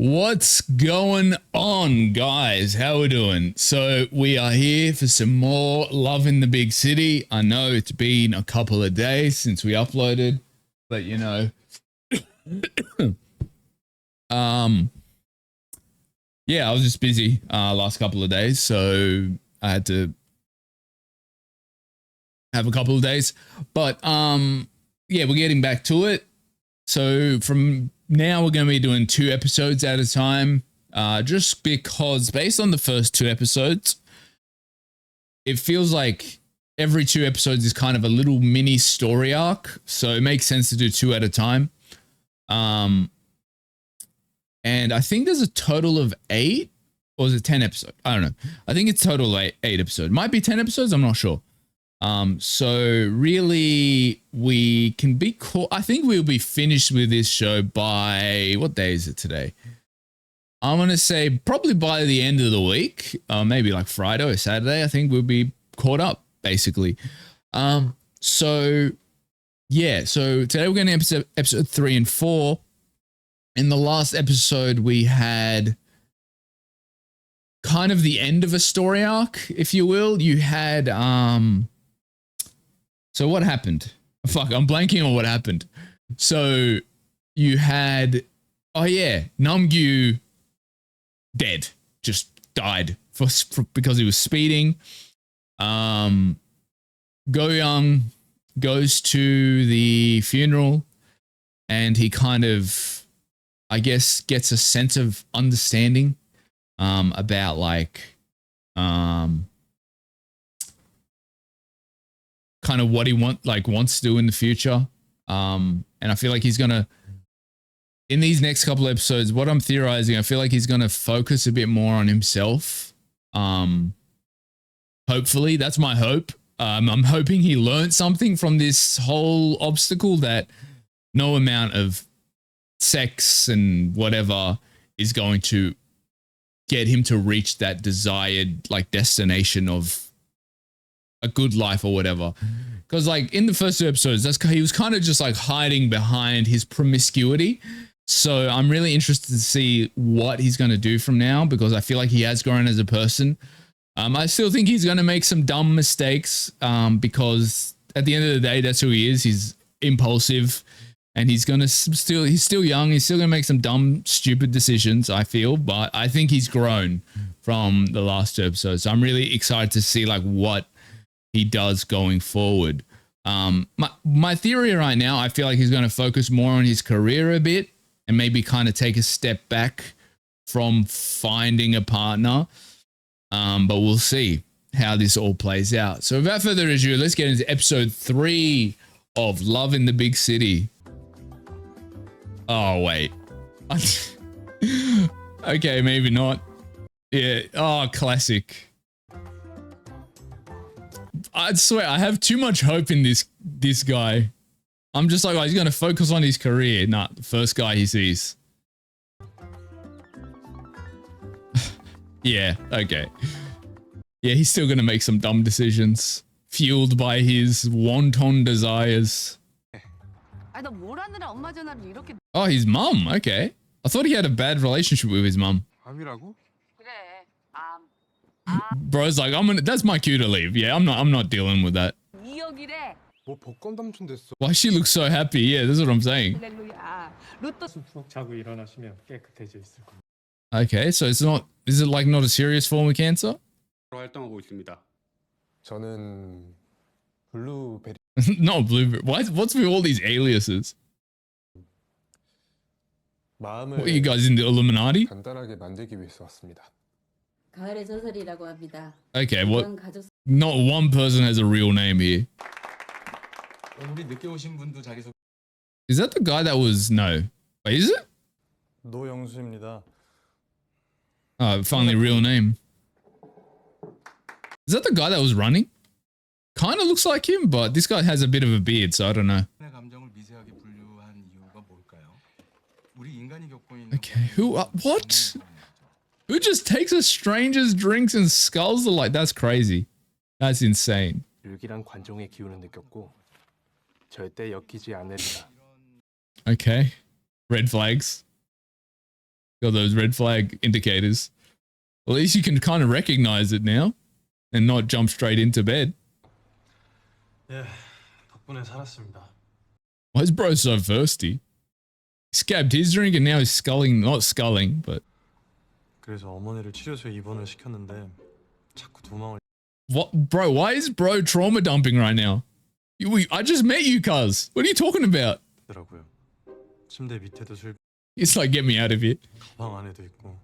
What's going on, guys? How we doing? So we are here for some more Love in the Big City. I know it's been a couple of days since we uploaded, but you know, yeah, I was just busy last couple of days, so I had to have a couple of days. But yeah, we're getting back to it. So from now we're going to be doing 2 episodes at a time, just because based on the first 2 episodes, it feels like every 2 episodes is kind of a little mini story arc. So it makes sense to do 2 at a time. And I think there's a total of 8, or is it 10 episodes? I don't know. I think it's total 8 episodes. Might be 10 episodes. I'm not sure. So really we can be I think we'll be finished with this show by, what day is it today? I'm going to say probably by the end of the week, maybe like Friday or Saturday. I think we'll be caught up basically. So yeah, so today we're going to episode 3 and 4. In the last episode, we had kind of the end of a story arc, if you will. You had, so what happened? Fuck, I'm blanking on what happened. So you had, oh yeah, Namgyu dead, just died because he was speeding. Go-young goes to the funeral and he kind of, I guess, gets a sense of understanding about like kind of what he wants to do in the future. And I feel like he's gonna, in these next couple of episodes, what I'm theorizing, I feel like he's gonna focus a bit more on himself. Hopefully, that's my hope. I'm hoping he learned something from this whole obstacle that no amount of sex and whatever is going to get him to reach that desired like destination of a good life or whatever. Because like in the first 2 episodes, he was kind of just like hiding behind his promiscuity. So I'm really interested to see what he's going to do from now, because I feel like he has grown as a person. I still think he's going to make some dumb mistakes, because at the end of the day, that's who he is. He's impulsive and he's still young. He's still going to make some dumb, stupid decisions, I feel, but I think he's grown from the last 2 episodes. So I'm really excited to see like what he does going forward. My theory right now, I feel like he's going to focus more on his career a bit and maybe kind of take a step back from finding a partner. But we'll see how this all plays out. So without further ado, let's get into episode 3 of Love in the Big City. Oh, wait. Okay, maybe not. Yeah. Oh, classic. I'd swear I have too much hope in this guy. I'm just like, oh, he's going to focus on his career. Nah, the first guy he sees. Yeah, okay. Yeah, he's still going to make some dumb decisions, fueled by his wanton desires. Oh, his mum. Okay. I thought he had a bad relationship with his mum. Bro's like, that's my cue to leave. Yeah, I'm not dealing with that. Why she looks so happy? Yeah, that's what I'm saying. Okay, so is it like not a serious form of cancer? Not blueberry. What's with all these aliases? What are you guys in the Illuminati? Okay, what? Not one person has a real name here. Is that the guy that was? No. Wait, is it? Oh, finally real name. Is that the guy that was running? Kind of looks like him, but this guy has a bit of a beard, so I don't know. Okay, who? What? Who just takes a stranger's drinks and skulls the like? That's crazy. That's insane. Okay. Red flags. Got those red flag indicators. At least you can kind of recognize it now and not jump straight into bed. 예, 덕분에 살았습니다. Why is bro so thirsty? He scabbed his drink and now he's sculling, not sculling, but. 그래서 어머니를 치료소에 입원을 시켰는데 자꾸 도망을. What, bro? Why is bro trauma dumping right now? I just met you, cuz. What are you talking about? 더라고요. 침대 밑에도 술. It's like, get me out of here. 가방 안에도 있고.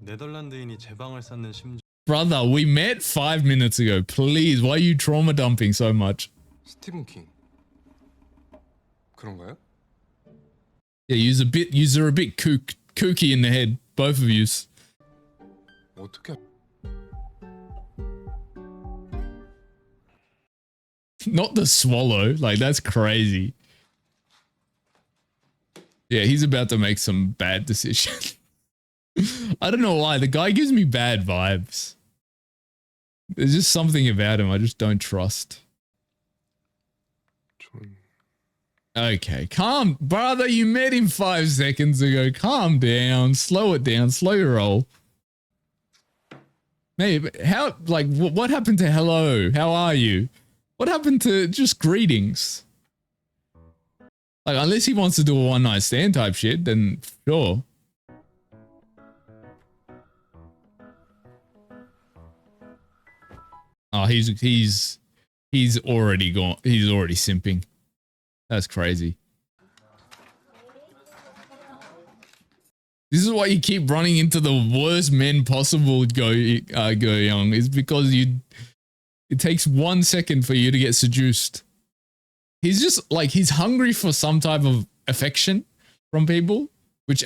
네덜란드인이 제 방을 쌓는 심지. Brother, we met 5 minutes ago. Please, why are you trauma dumping so much? 스티븐 킹. 그런가요? Yeah, you're a bit kooky in the head, both of you. 어떻게? Not the swallow, like that's crazy. Yeah, he's about to make some bad decisions. I don't know why, the guy gives me bad vibes. There's just something about him I just don't trust. Okay, calm, brother, you met him 5 seconds ago. Calm down, slow it down, slow your roll. Maybe, how, like, what happened to hello? How are you? What happened to just greetings? Like, unless he wants to do a one night stand type shit, then sure. Oh, he's already gone. He's already simping. That's crazy. This is why you keep running into the worst men possible, Go Young, is because it takes 1 second for you to get seduced. He's just like, he's hungry for some type of affection from people, which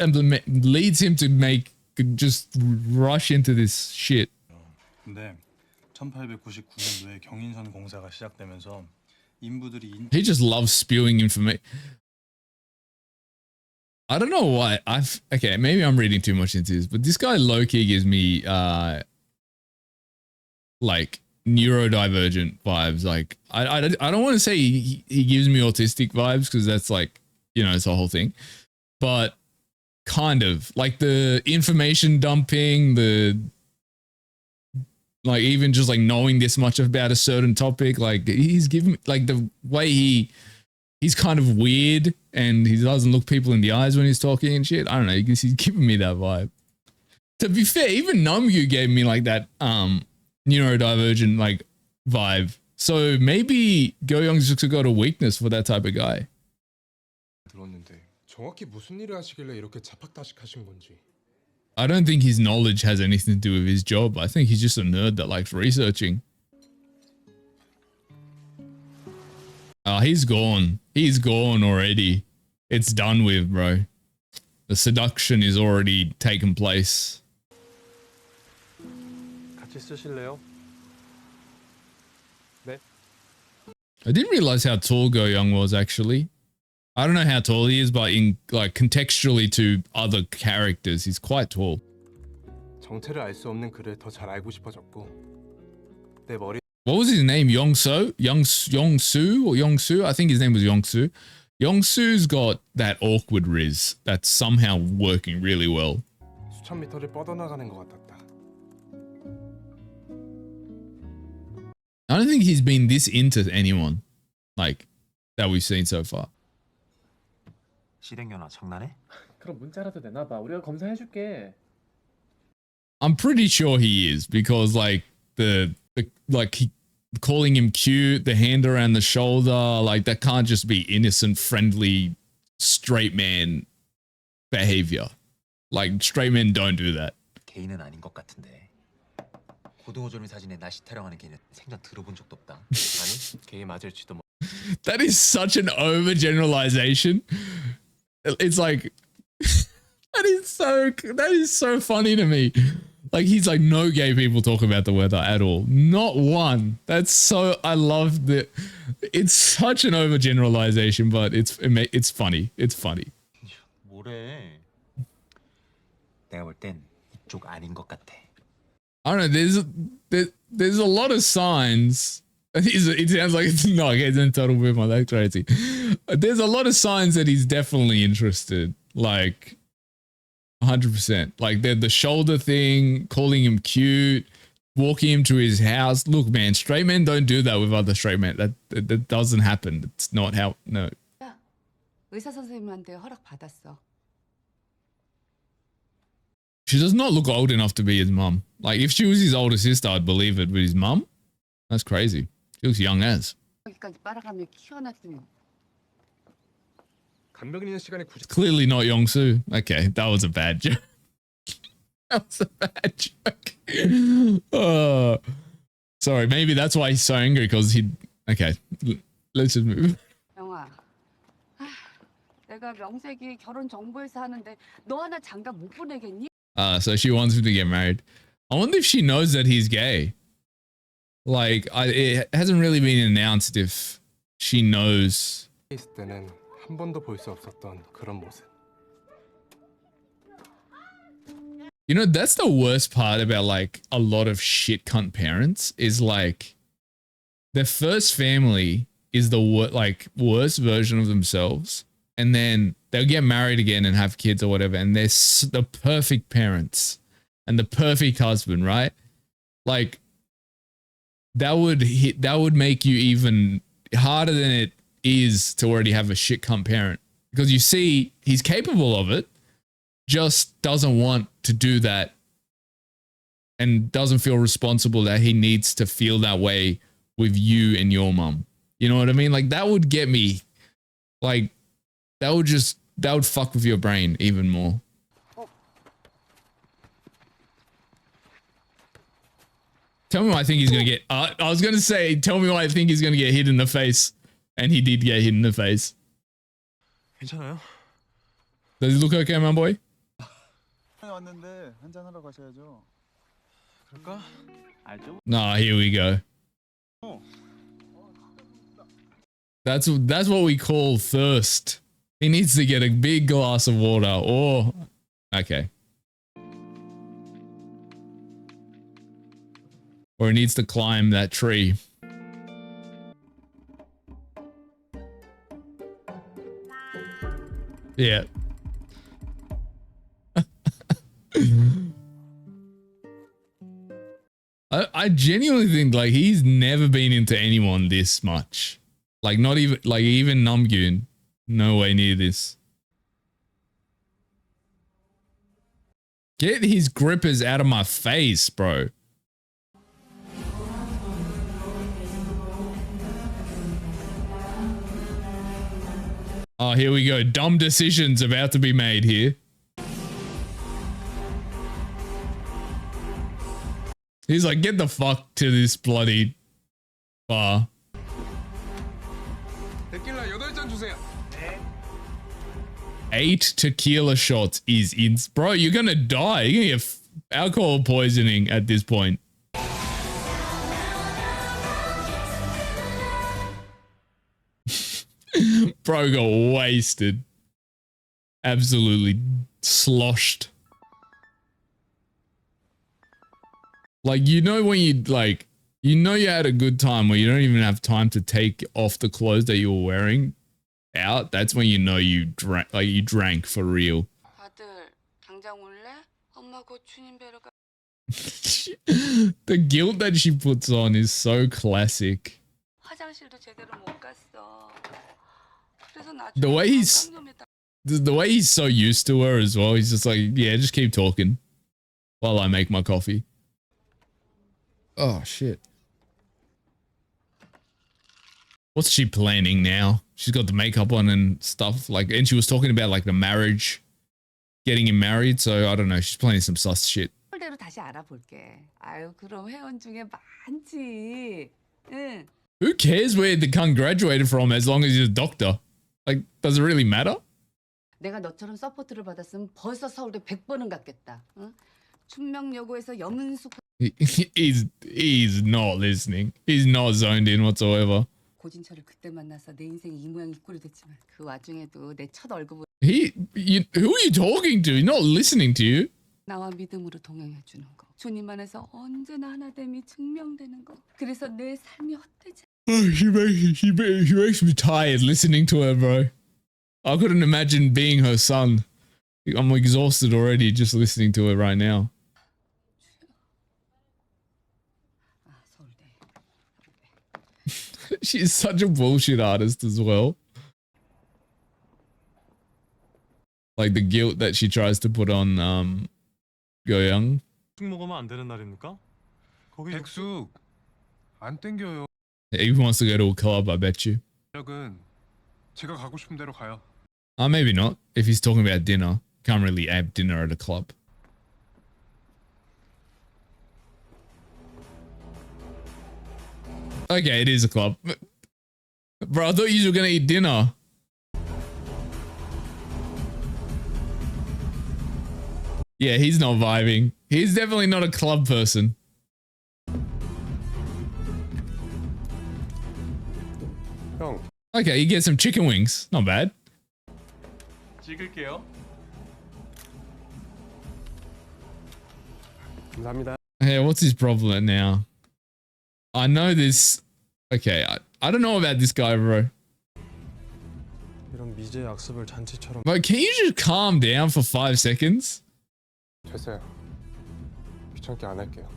leads him to just rush into this shit. 근데 1899년도에 경인선 공사가 시작되면서 인부들이 He just loves spewing information. I don't know why. Okay, maybe I'm reading too much into this, but this guy low-key gives me like neurodivergent vibes. Like I don't want to say he gives me autistic vibes, because that's like, you know, it's a whole thing, but kind of like the information dumping, the like even just like knowing this much about a certain topic, like he's giving, like the way he's kind of weird and he doesn't look people in the eyes when he's talking and shit. I don't know, he's giving me that vibe. To be fair, even Namgyu gave me like that neurodivergent like vibe. So maybe Go-young's just got a weakness for that type of guy. 들었는데 정확히 무슨 일을 하시길래 이렇게 자팍다식하신 건지. I don't think his knowledge has anything to do with his job. I think he's just a nerd that likes researching. He's gone. He's gone already. It's done with, bro. The seduction is already taken place. 같이 쓰실래요? 네. I didn't realize how tall Go-young was, actually. I don't know how tall he is, but in like contextually to other characters, he's quite tall. 정체를 알 수 없는 그를 더 잘 알고 싶어졌고 내 머리. What was his name? Yongsu? Yongsu or Yongsu? I think his name was Yongsu. Yongsu's got that awkward riz that's somehow working really well. 수천 미터를 뻗어나가는 것 같았다. I don't think he's been this into anyone like that we've seen so far. 실행연아 장난해? 그럼 문자라도 내놔봐. 우리가 검사해줄게. I'm pretty sure he is, because like the like he calling him cute, the hand around the shoulder, like that can't just be innocent, friendly, straight man behavior. Like straight men don't do that. 개인은 아닌 것 같은데. 고등어조림 사진에 나시 타령하는 개는 생전 들어본 적도 없다. 아니 게이 맞을지도 모. That is such an overgeneralization. It's like that is so funny to me. Like he's like, no gay people talk about the weather at all. Not one. That's so, I love that. It's such an overgeneralization, but it's funny. It's funny. 뭐래? 내가 볼 땐 이쪽 아닌 것 같아. I don't know. There's a lot of signs. It sounds like it's not. Okay, it's in total movement. That's crazy. There's a lot of signs that he's definitely interested. Like 100%. Like the shoulder thing, calling him cute, walking him to his house. Look, man, straight men don't do that with other straight men. That doesn't happen. It's not how. No. 의사 선생님한테 허락 받았어. She does not look old enough to be his mum. Like if she was his older sister, I'd believe it. But his mum, that's crazy. She looks young as. 여기까지 빨아가며 키워놨더니 간병인 있는 시간에 굳이 Clearly not Yongsu. Okay, that was a bad joke. That was a bad joke. Oh, sorry. Maybe that's why he's so angry because he. Okay, let's just move. 영아, 내가 명색이 결혼 정보회사 하는데 너 하나 장가 못 보내겠니? So she wants him to get married. I wonder if she knows that he's gay. Like, it hasn't really been announced if she knows. 있을 때는 한 번도 볼 수 없었던 그런 모습. You know, that's the worst part about like a lot of shit cunt parents is like their first family is the worst version of themselves, and then they'll get married again and have kids or whatever, and they're the perfect parents and the perfect husband, right? Like that would make you even harder than it is to already have a shit cunt parent, because you see he's capable of it, just doesn't want to do that and doesn't feel responsible that he needs to feel that way with you and your mum. You know what I mean? Like that would get me, like that would fuck with your brain even more. Tell me why I think he's gonna get. I was gonna say, tell me why I think he's gonna get hit in the face, and he did get hit in the face. 괜찮아요? Does he look okay, my boy? 왔는데 한잔 하러 가셔야죠. 그럴까? 알죠? Nah, here we go. That's what we call thirst. He needs to get a big glass of water, or okay. Or he needs to climb that tree. Yeah. I genuinely think like he's never been into anyone this much. Like not even Namgyun. No way near this. Get his grippers out of my face, bro. Oh, here we go. Dumb decisions about to be made here. He's like, get the fuck to this bloody bar. 데킬라 8잔 주세요. 8 tequila shots is in. Bro, you're gonna die. You're gonna get alcohol poisoning at this point. Bro got wasted. Absolutely sloshed. Like, you know when you like, you know you had a good time where you don't even have time to take off the clothes that you were wearing out. That's when you know you drank for real. 아들, 당장 올래? 엄마 곧 주님 뵈러 가. The guilt that she puts on is so classic. 화장실도 제대로 못 갔어. 그래서 The way he's so used to her as well. He's just like, yeah, just keep talking while I make my coffee. Oh shit. What's she planning now? She's got the makeup on and stuff, like, and she was talking about like the marriage, getting him married. So I don't know. She's planning some sus shit. 대로 다시 알아볼게. 아유, 그럼 회원 중에 많지. 응. Who cares where the cunt graduated from as long as he's a doctor? Like, does it really matter? 내가 너처럼 서포트를 받았으면 벌써 서울대 100번은 갔겠다. 응? 춘명여고에서 영은숙 he's not listening. He's not zoned in whatsoever. 고진철을 그때 만나서 내 인생이 이 모양 이 꼴이 됐지만 그 와중에도 내 첫 얼굴 Who are you talking to? He's not listening to you. 나와 믿음으로 동행해 주는 거. 주님 안에서 언제나 하나됨이 증명되는 거. 그래서 내 삶이 헛되지. She makes me tired listening to her, bro. I couldn't imagine being her son. I'm exhausted already just listening to it right now. 아, 서울대. She's such a bullshit artist as well. Like the guilt that she tries to put on Go Young. 술 먹으면 안 되는 날입니까? 거기 백숙 안 땡겨요. He wants to go to a club, I bet you. 은 제가 가고 싶은 대로 가요. Maybe not. If he's talking about dinner, can't really have dinner at a club. Okay, it is a club. Bro, I thought you were gonna eat dinner. Yeah, he's not vibing. He's definitely not a club person. 형, Okay, you get some chicken wings. Not bad. 찍을게요. 감사합니다. Hey, what's his problem now? I know this. Okay, I don't know about this guy, bro. 이런 미제 악습을 잔치처럼 But can you just calm down for 5 seconds? 됐어요. 귀찮게 안 할게요.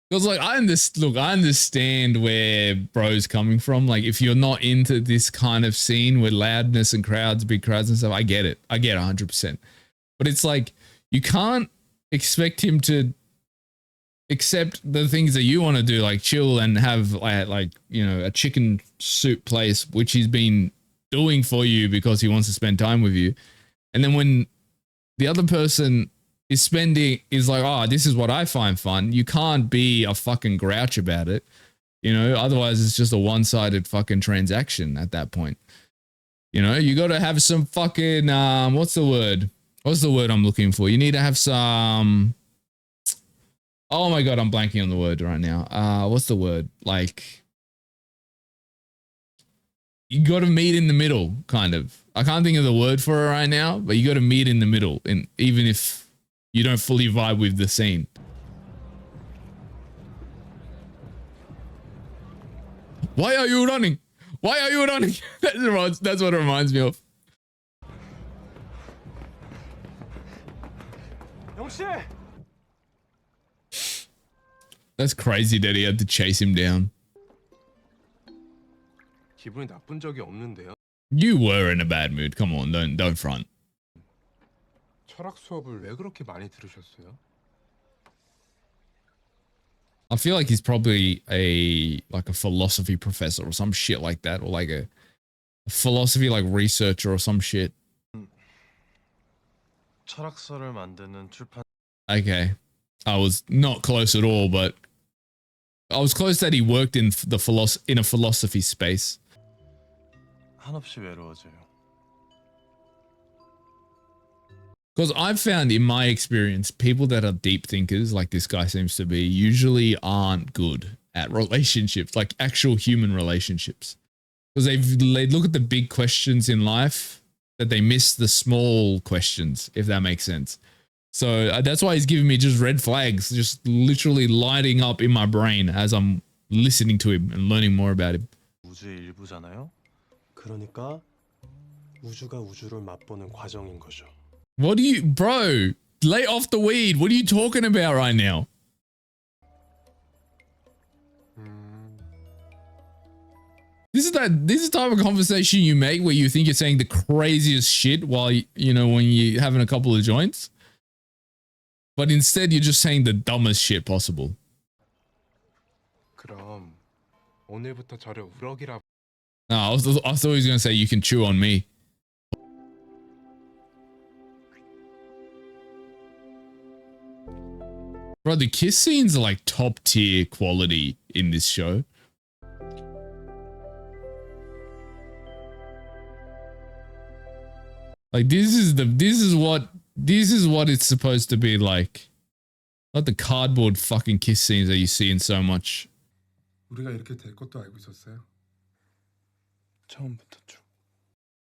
Because like I understand where bro's coming from. Like if you're not into this kind of scene with loudness and crowds, big crowds and stuff, I get it. I get 100%. But it's like you can't expect him to accept the things that you want to do, like chill and have like you know a chicken soup place, which he's been doing for you because he wants to spend time with you. And then when the other person is like, oh, this is what I find fun, you can't be a fucking grouch about it, you know, otherwise it's just a one-sided fucking transaction at that point. You know, you got to have some fucking what's the word I'm looking for? You need to have some, oh my god, I'm blanking on the word right now. What's the word? Like, you got to meet in the middle, kind of. I can't think of the word for it right now, but you got to meet in the middle, and even if you don't fully vibe with the scene. Why are you running? Why are you running? That's what it reminds me of. 영씨! That's crazy that he had to chase him down. 기분이 나쁜 적이 없는데요. You were in a bad mood. Come on, don't front. 철학 수업을 왜 그렇게 많이 들으셨어요? I feel like he's probably a philosophy professor or some shit like that, or like a philosophy like researcher or some shit. 철학서를 만드는 출판 Okay, I was not close at all, but I was close that he worked in a philosophy space. 한없이 외로워져요. Because I've found in my experience, people that are deep thinkers, like this guy seems to be, usually aren't good at relationships, like actual human relationships. Because they look at the big questions in life, that they miss the small questions, if that makes sense. So that's why he's giving me just red flags, just literally lighting up in my brain as I'm listening to him and learning more about him. 우주의 일부잖아요. 그러니까 우주가 우주를 맛보는 과정인 거죠. What do you, bro? Lay off the weed. What are you talking about right now? This is the type of conversation you make where you think you're saying the craziest shit while you know when you're having a couple of joints, but instead you're just saying the dumbest shit possible. 그럼 오늘부터 저를 우럭이라. No, I thought he was gonna say you can chew on me. Bro, the kiss scenes are like top tier quality in this show. Like this is what it's supposed to be like. Not the cardboard fucking kiss scenes that you see in so much. 우리가 이렇게 될 것도 알고 있었어요. 처음부터 쭉.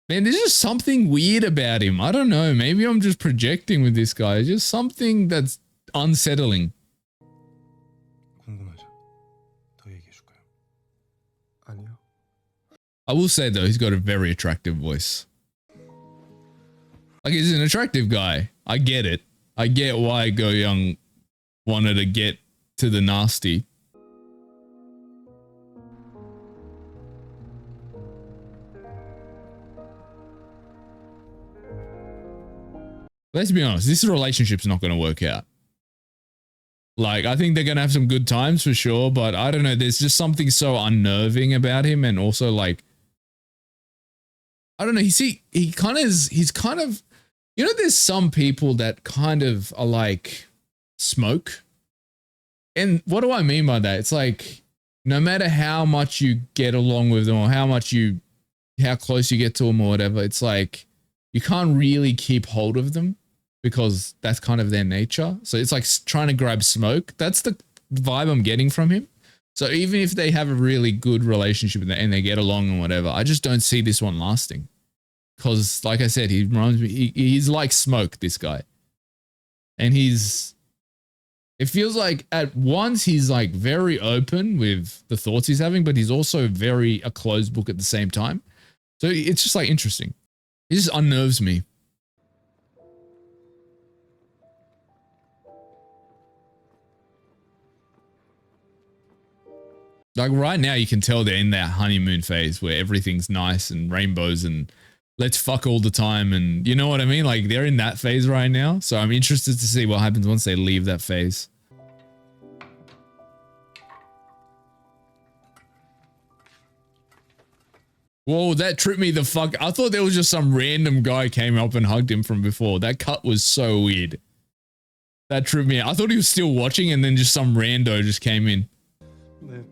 Man, there's just something weird about him. I don't know. Maybe I'm just projecting with this guy. It's just something that's unsettling. 궁금하죠? 더 얘기해 줄까요? 아니요. I will say though, he's got a very attractive voice. Like, he's an attractive guy. I get it. I get why Go Young wanted to get to the nasty. Let's be honest, this relationship's not going to work out. Like, I think they're going to have some good times for sure, but I don't know. There's just something so unnerving about him. And also, like, I don't know. He's kind of, you know, there's some people that kind of are like smoke. And what do I mean by that? It's like, no matter how much you get along with them or how close you get to them or whatever, it's like, you can't really keep hold of them because that's kind of their nature. So it's like trying to grab smoke. That's the vibe I'm getting from him. So even if they have a really good relationship and they get along and whatever, I just don't see this one lasting. Because like I said, he reminds me, he's like smoke, this guy. And it feels like at once he's like very open with the thoughts he's having, but he's also very a closed book at the same time. So it's just like interesting. It just unnerves me. Like right now, you can tell they're in that honeymoon phase where everything's nice and rainbows and let's fuck all the time. And you know what I mean? Like they're in that phase right now. So I'm interested to see what happens once they leave that phase. Whoa, that tripped me the fuck. I thought there was just some random guy came up and hugged him from before. That cut was so weird. That tripped me out. I thought he was still watching and then just some rando just came in. 네,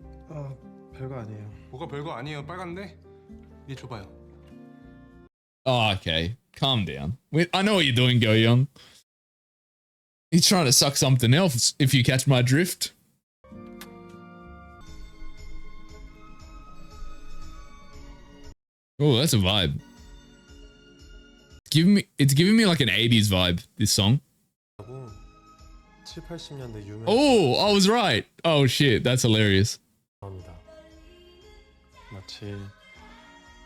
별거 아니에요. 뭐가 별거 아니에요. 빨간데? 얘 줘봐요. Oh, okay. Calm down. I know what you're doing, Go Young. He's trying to suck something else, if you catch my drift. Oh, that's a vibe. It's giving me like an 80s vibe, this song. 7, 80년대 유명. Oh, I was right. Oh shit, that's hilarious. 마치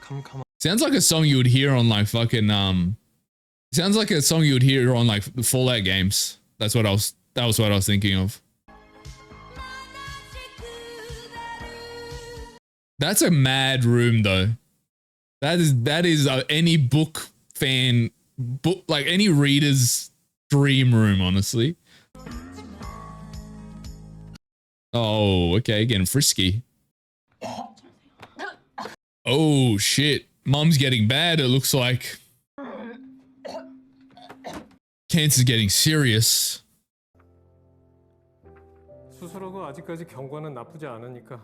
캄캄한 Sounds like a song you would hear on like fucking sounds like a song you would hear on like the Fallout games. That was what I was thinking of. That's a mad room though. That is any book fan like any reader's dream room, honestly. Oh, okay, getting frisky. Oh shit, Mum's getting bad, it looks like. Cancer's getting serious. 수술하고 아직까지 경과는 나쁘지 않으니까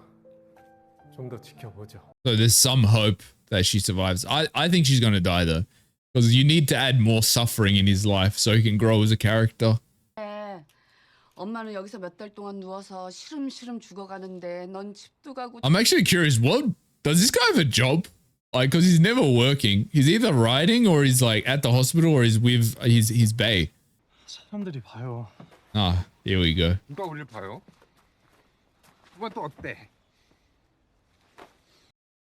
좀 더 지켜보죠. So there's some hope that she survives. I think she's gonna die though, because you need to add more suffering in his life so he can grow as a character. 엄마는 여기서 몇 달 동안 누워서 시름시름 죽어가는데 넌 집도 가고. I'm actually curious, what does this guy have a job? Like, because he's never working. He's either writing or he's like at the hospital or he's with his bae. 사람들이 봐요. Ah, here we go. 누가 우릴 봐요? 누가 또 어때?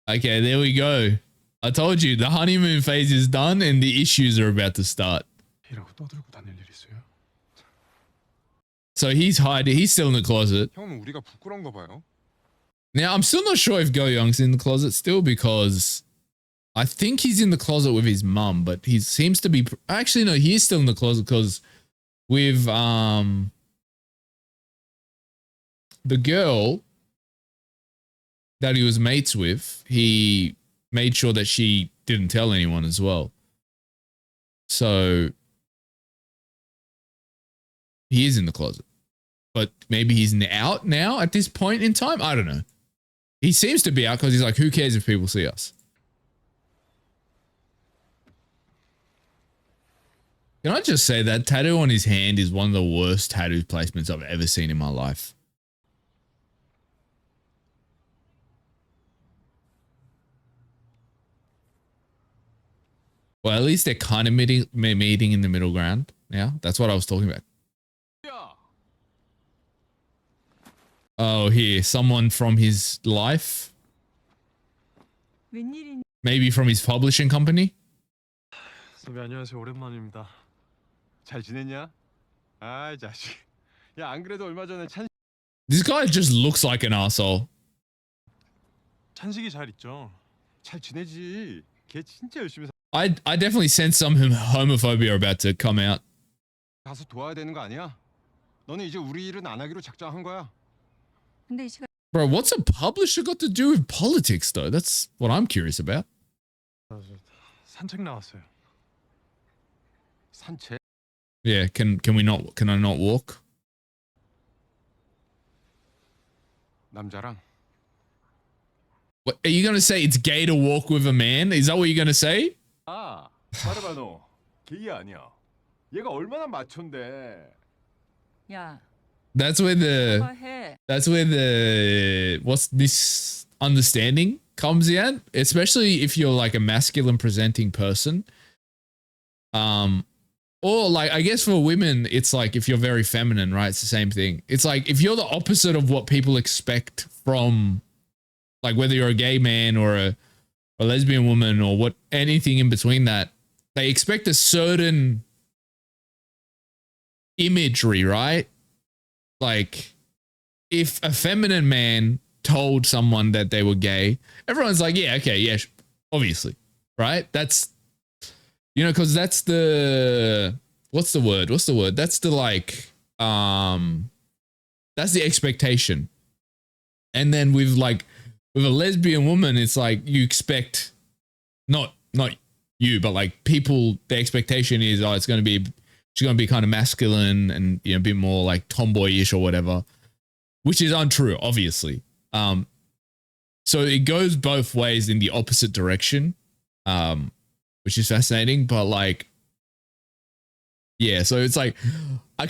Okay, there we go. I told you, the honeymoon phase is done and the issues are about to start. 이라고 떠들고 다닐 일 있어요? So he's hiding. He's still in the closet. 형은 우리가 부끄러운가 봐요. Now, I'm still not sure if Go Young's in the closet still because I think he's in the closet with his mum, but he seems to be... Actually, no, he is still in the closet because with the girl that he was mates with, he made sure that she didn't tell anyone as well. So he is in the closet. But maybe he's out now at this point in time? I don't know. He seems to be out because he's like, who cares if people see us? Can I just say that tattoo on his hand is one of the worst tattoo placements I've ever seen in my life. Well, at least they're kind of meeting in the middle ground. Yeah, that's what I was talking about. Oh, here, someone from his life. 웬일이니? Maybe from his publishing company. 선배 안녕하세요. 오랜만입니다. 잘 지냈냐? 아이 자식. 야 안 그래도 얼마 전에 This guy just looks like an asshole. 찬식이 잘 있죠? 잘 지내지. 걔 진짜 열심히 I definitely sense some homophobia about to come out. 가서 도와야 되는 거 아니야? 너는 이제 우리 일은 안 하기로 작정한 거야. 근데 이 시간 Bro, what's a publisher got to do with politics though? That's what I'm curious about. 산책 나왔어요. 산책? Yeah, can I not walk? 남자랑? What, are you gonna say it's gay to walk with a man? Is that what you're gonna say? 아, 말해봐 너. 게이 아니야. 얘가 얼마나 마초인데. 야, That's where 해. what's this understanding comes in, especially if you're like a masculine presenting person. Or like I guess for women, it's like if you're very feminine, right? It's the same thing. It's like if you're the opposite of what people expect from, like whether you're a gay man or a lesbian woman or what anything in between that, they expect a certain imagery, right? Like if a feminine man told someone that they were gay, everyone's like, yeah, okay, yeah, obviously, right? That's, you know, because that's the, what's the word? That's the like, that's the expectation. And then with a lesbian woman, it's like you expect, not you, but like people, the expectation is, oh, she's going to be kind of masculine and, you know, a bit more like tomboyish or whatever, which is untrue, obviously. So it goes both ways in the opposite direction, which is fascinating, but like, yeah, so it's like, I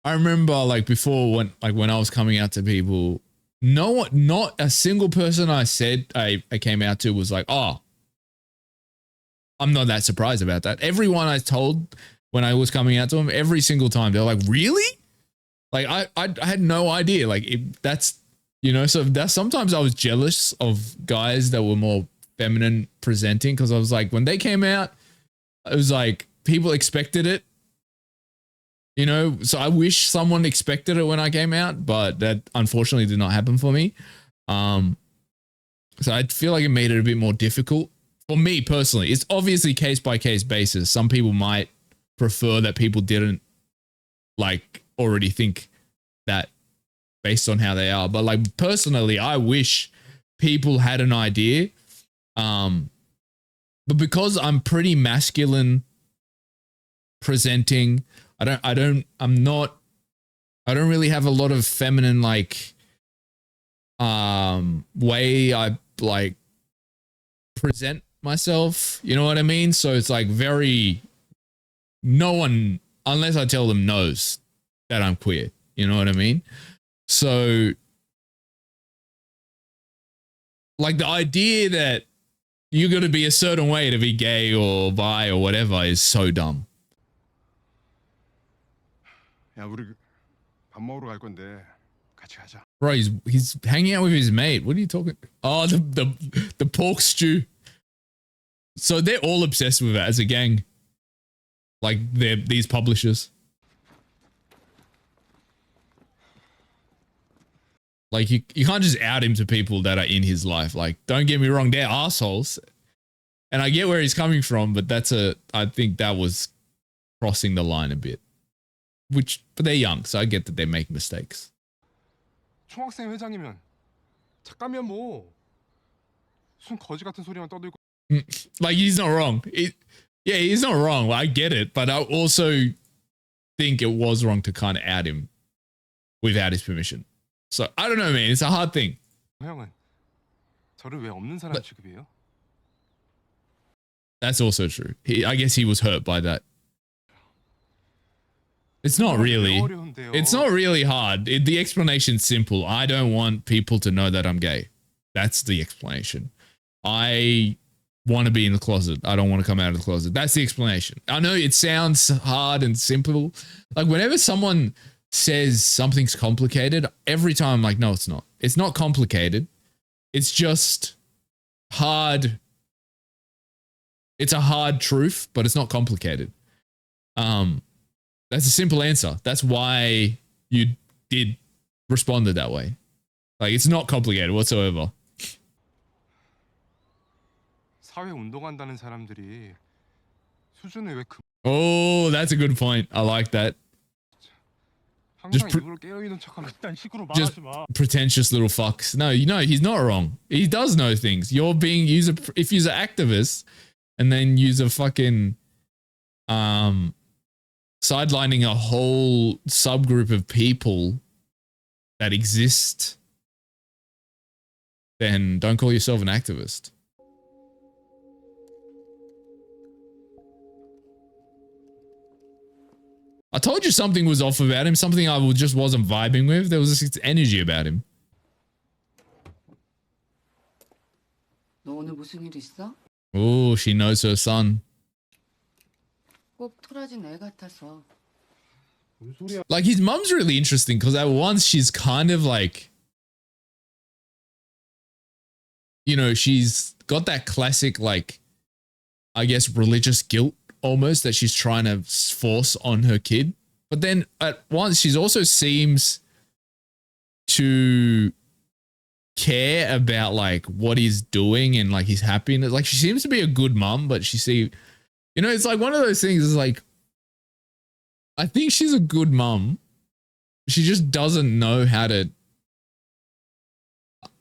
remember like before when I was coming out to people, not a single person I said I came out to was like, oh, I'm not that surprised about that. Everyone I told when I was coming out to them, every single time, they're like, really? Like I had no idea. Like that's, you know, so that's sometimes I was jealous of guys that were more feminine presenting because I was like, when they came out, it was like people expected it, you know. So I wish someone expected it when I came out, but that unfortunately did not happen for me. So I feel like it made it a bit more difficult for me personally. It's obviously case by case basis. Some people might prefer that people didn't like already think that based on how they are, but like personally, I wish people had an idea. But because I'm pretty masculine presenting, I don't really have a lot of feminine like way I like present myself, you know what I mean? So it's like no one, unless I tell them, knows that I'm queer, you know what I mean? So like the idea that you got to be a certain way to be gay or bi or whatever is so dumb. 야 우리 밥 먹으러 갈 건데 같이 가자. Bro, he's hanging out with his mate. What are you talking? Oh, the pork stew. So they're all obsessed with it as a gang. Like these publishers. Like you can't just out him to people that are in his life. Like, don't get me wrong, they're assholes. And I get where he's coming from, but I think that was crossing the line a bit. But they're young, so I get that they make mistakes. 총학생 회장이면 작가면 뭐 순 거지 같은 소리만 떠들고. Like he's not wrong. Yeah, he's not wrong. I get it, but I also think it was wrong to kind of out him without his permission. So I don't know, man. It's a hard thing. 형은 저를 왜 없는 사람 취급해요? That's also true. I guess he was hurt by that. It's not really. It's not really hard. The explanation's simple. I don't want people to know that I'm gay. That's the explanation. I want to be in the closet. I don't want to come out of the closet. That's the explanation. I know it sounds hard and simple. Like whenever someone says something's complicated, every time I'm like, no, it's not. It's not complicated. It's just hard. It's a hard truth, but it's not complicated. That's a simple answer. That's why you did responded that way. Like, it's not complicated whatsoever. 사회 운동한다는 사람들이 수준을 왜 Oh, that's a good point. I like that. 항상 일부러 깨어 있는 척하는 그딴 식으로 Just 말하지 마. pretentious little fucks. No, you know, he's not wrong. He does know things. You're being if you're an activist and then use a fucking sidelining a whole subgroup of people that exist, then don't call yourself an activist. I told you something was off about him, something I just wasn't vibing with. There was this energy about him. 너 오늘 무슨 일 있어? Oh, she knows her son. 꼭 토라진 애 같아서. Like, his mum's really interesting because at once she's kind of like, you know, she's got that classic, like, I guess, religious guilt almost that she's trying to force on her kid. But then at once she's also seems to care about like what he's doing and like his happiness. Like, she seems to be a good mum, but you know, it's like one of those things is like, I think she's a good mum. She just doesn't know how to,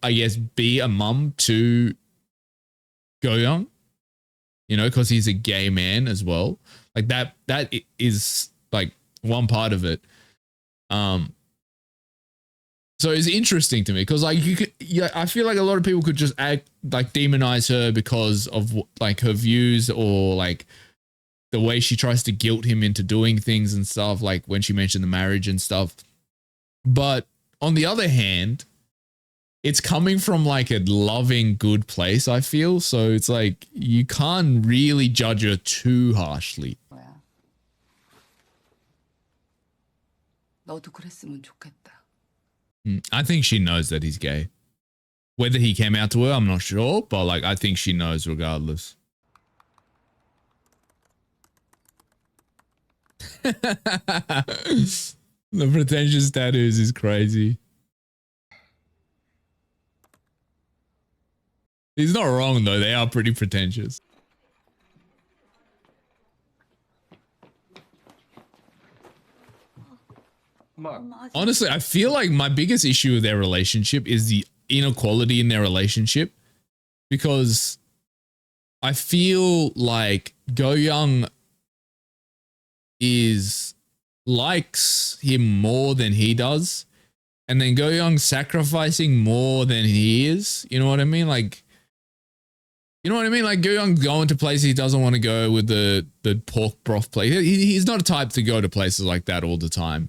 I guess, be a mum to Go-young, you know, because he's a gay man as well. Like that is like one part of it. So it's interesting to me because like I feel like a lot of people could just demonize her because of like her views or like the way she tries to guilt him into doing things and stuff, like when she mentioned the marriage and stuff. But on the other hand, it's coming from like a loving, good place, I feel. So it's like you can't really judge her too harshly. 뭐야? 너도 그랬으면 좋겠다. I think she knows that he's gay. Whether he came out to her, I'm not sure, but like I think she knows regardless. The pretentious tattoos is crazy. He's not wrong though, they are pretty pretentious. Honestly, I feel like my biggest issue with their relationship is the inequality in their relationship, because I feel like Go-young likes him more than he does, and then Go-young sacrificing more than he is. You know what I mean? Like, you know what I mean? Like Go-young going to places he doesn't want to go with the pork broth place. He's not a type to go to places like that all the time.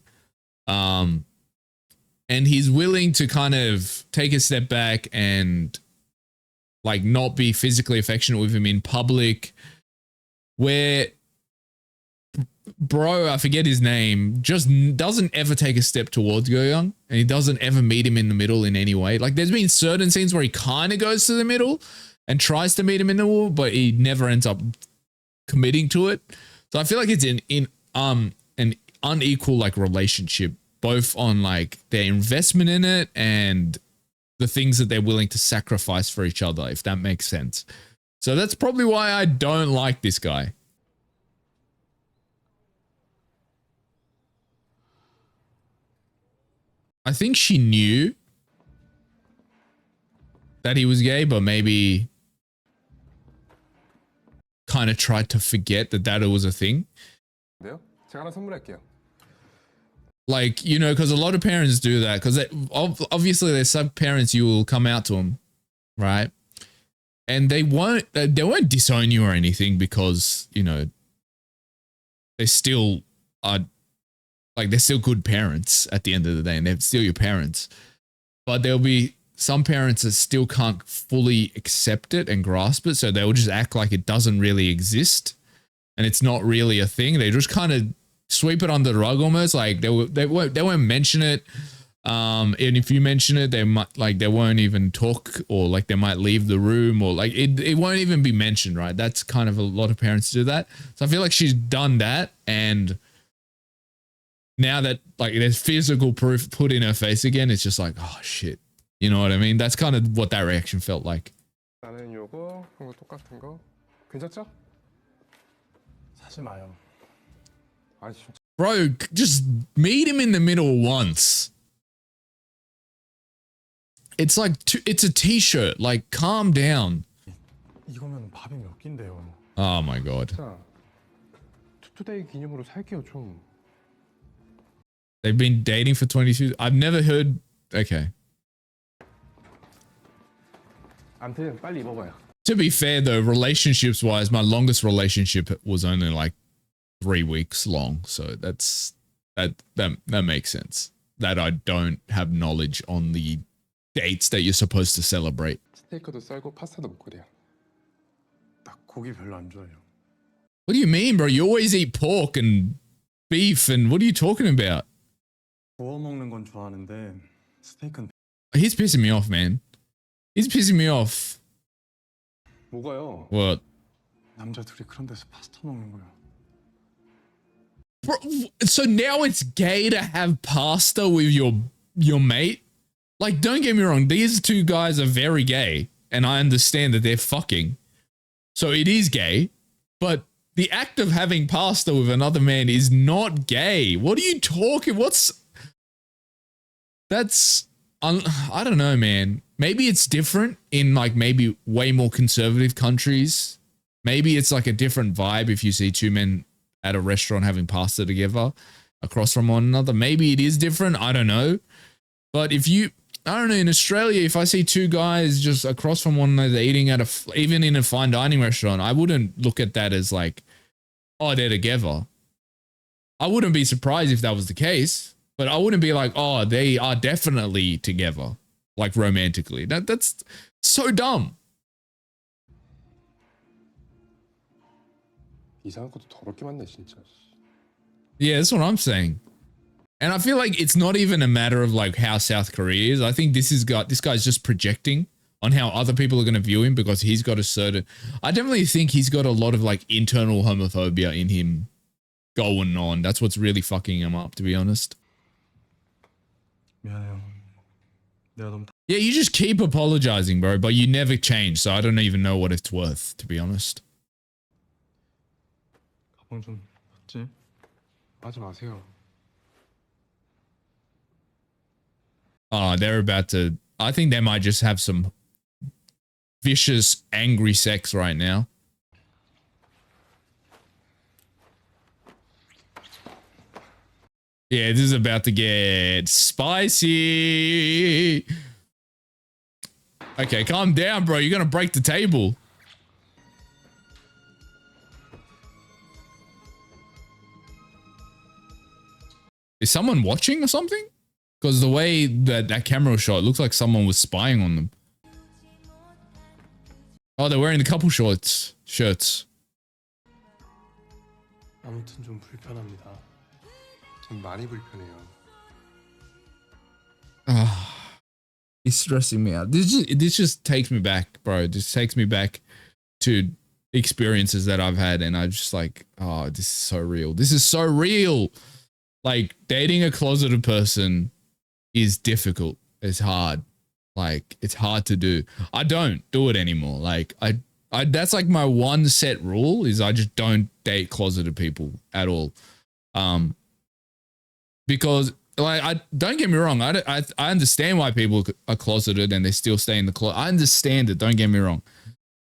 And he's willing to kind of take a step back and like not be physically affectionate with him in public, where bro, I forget his name, just doesn't ever take a step towards Go-young, and he doesn't ever meet him in the middle in any way. Like there's been certain scenes where he kind of goes to the middle and tries to meet him in the middle, but he never ends up committing to it. So I feel like it's an unequal like relationship, both on like their investment in it and the things that they're willing to sacrifice for each other, if that makes sense. So that's probably why I don't like this guy. I think she knew that he was gay, but maybe kind of tried to forget that it was a thing. 제가 하나 선물할게요. Like, you know, because a lot of parents do that, because obviously there's some parents you will come out to them, right? And they won't disown you or anything because, you know, they still are, like, they're still good parents at the end of the day, and they're still your parents. But there'll be some parents that still can't fully accept it and grasp it, so they'll just act like it doesn't really exist and it's not really a thing. They just kind of sweep it under the rug almost, like they won't mention it. And if you mention it, they might they won't even talk, or like they might leave the room, or like it won't even be mentioned, right? That's kind of a lot of parents do that. So I feel like she's done that, and now that like there's physical proof put in her face again, it's just like, oh shit. You know what I mean? That's kind of what that reaction felt like. 나는 요거 이거 똑같은 거 괜찮죠? 사지 마요. 아니 진짜 Bro, just meet him in the middle once. It's like it's a t-shirt. Like, calm down. 이거면 밥이 몇 끼인데요. Oh my god. 투투데이 기념으로 살게요 좀. They've been dating for 22. I've never heard. Okay. 아무튼 빨리 입어봐요. To be fair though, relationships wise, my longest relationship was only like 3 weeks long. So that makes sense. That I don't have knowledge on the dates that you're supposed to celebrate. 스테이크도 썰고 파스타도 먹고 그래요. 나 고기 별로 안 좋아해요. What do you mean, bro? You always eat pork and beef, and what are you talking about? 구워 먹는 건 좋아하는데 스테이크는 He's pissing me off, man. He's pissing me off. 뭐가요? What? 남자 둘이 그런 데서 파스타 먹는 거야. Bro, so now it's gay to have pasta with your mate? Like, don't get me wrong, these two guys are very gay, and I understand that they're fucking. So it is gay, but the act of having pasta with another man is not gay. What are you talking? I don't know, man. Maybe it's different in like maybe way more conservative countries. Maybe it's like a different vibe if you see two men at a restaurant having pasta together across from one another. Maybe it is different. I don't know. But I don't know, in Australia, if I see two guys just across from one another eating at even in a fine dining restaurant, I wouldn't look at that as like, oh, they're together. I wouldn't be surprised if that was the case, but I wouldn't be like, oh, they are definitely together, like romantically. That's so dumb. 이상한 것도 더럽게 많네 진짜. Yeah, that's what I'm saying. And I feel like it's not even a matter of like how South Korea is. I think this guy's just projecting on how other people are going to view him because he's got a certain, I definitely think he's got a lot of like internal homophobia in him going on. That's what's really fucking him up, to be honest. 미안해요. 내가 너무 Yeah, you just keep apologizing, bro, but you never change. So I don't even know what it's worth, to be honest. 가방 좀 맞지? 하지 마세요. Oh, they're about to, I think they might just have some vicious, angry sex right now. Yeah, this is about to get spicy. Okay, calm down, bro. You're going to break the table. Is someone watching or something? Because the way that camera was shot, it looks like someone was spying on them. Oh, they're wearing the couple shirts. 아무튼 좀 불편합니다. 좀 많이 불편해요. It's stressing me out. This just takes me back, bro. This takes me back to experiences that I've had, and I'm just like, oh, this is so real. This is so real. Like, dating a closeted person is difficult. It's hard. Like, it's hard to do. I don't do it anymore. Like, I that's like my one set rule is I just don't date closeted people at all. Because like, I don't get me wrong. I understand why people are closeted and they still stay in the closet. I understand it. Don't get me wrong.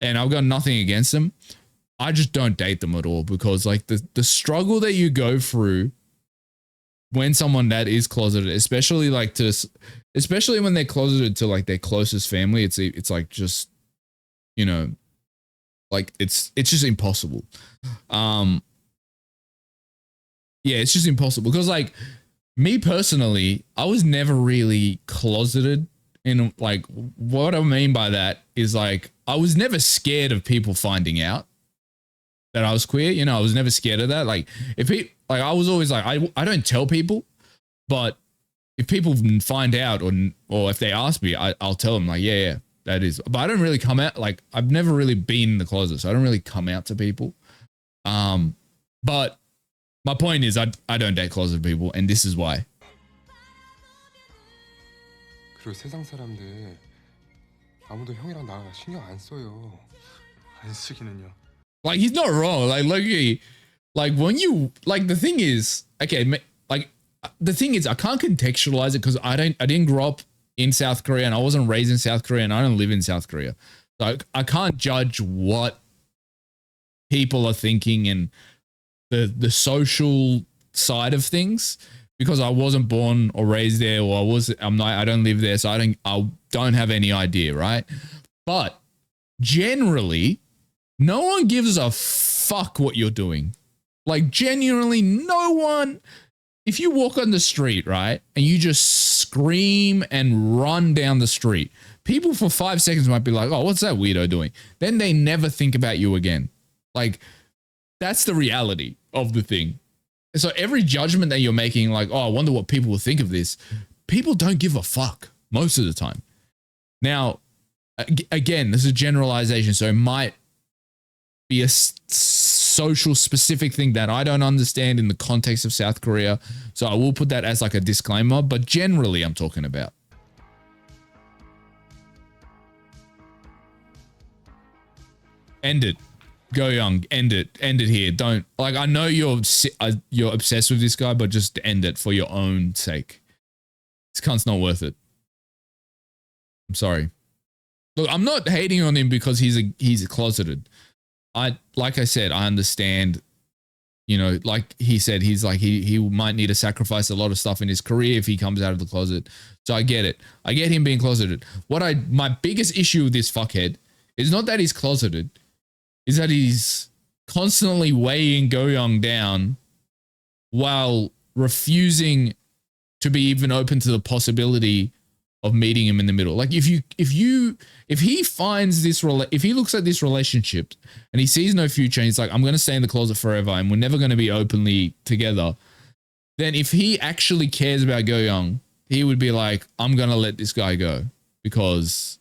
And I've got nothing against them. I just don't date them at all because like the struggle that you go through when someone that is closeted, especially when they're closeted to like their closest family, it's like just, you know, like it's just impossible. Yeah, it's just impossible because like me personally, I was never really closeted. In like, what I mean by that is like, I was never scared of people finding out that I was queer. You know, I was never scared of that. Like if I was always like, I don't tell people, but if people find out or if they ask me, I'll tell them like, yeah, that is. But I don't really come out, like I've never really been in the closet, so I don't really come out to people. But my point is I don't date closet people, and this is why. 그리고 세상 사람들 아무도 형이랑 나랑 신경 안 써요. 안 쓰기는요. Like he's not wrong. Like Loki, like when you like the thing is, okay, like the thing is I can't contextualize it because I didn't grow up in South Korea and I wasn't raised in South Korea and I don't live in South Korea. So I can't judge what people are thinking and the social side of things because I wasn't born or raised there, or I don't live there, so I don't have any idea, right? But generally, no one gives a fuck what you're doing. Like genuinely no one. If you walk on the street, right, and you just scream and run down the street, people for 5 seconds might be like, oh, what's that weirdo doing? Then they never think about you again. Like, that's the reality of the thing. So every judgment that you're making, like, oh, I wonder what people will think of this. People don't give a fuck most of the time. Now, again, this is a generalization, so it might be a social specific thing that I don't understand in the context of South Korea. So I will put that as like a disclaimer, but generally I'm talking about. End it. Go Young, end it here. Don't, like, I know you're obsessed with this guy, but just end it for your own sake. This cunt's not worth it. I'm sorry. Look, I'm not hating on him because he's closeted. Like I said, I understand, you know, like he said, he's like, he might need to sacrifice a lot of stuff in his career if he comes out of the closet. So I get it. I get him being closeted. My biggest issue with this fuckhead is not that he's closeted, is that he's constantly weighing Go Young down while refusing to be even open to the possibility of meeting him in the middle. Like if he finds this, if he looks at this relationship and he sees no future and he's like, I'm going to stay in the closet forever and we're never going to be openly together, then if he actually cares about Go Young, he would be like, I'm going to let this guy go because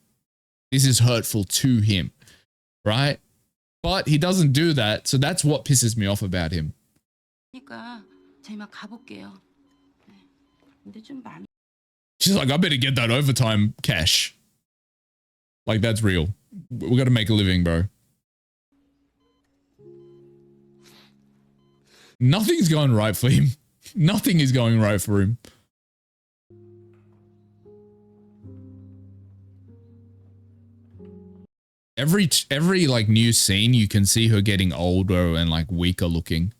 this is hurtful to him, right? But he doesn't do that, so that's what pisses me off about him. She's like, I better get that overtime cash. Like, that's real. We got to make a living, bro. Nothing's going right for him. Nothing is going right for him. Every like new scene, you can see her getting older and like weaker looking.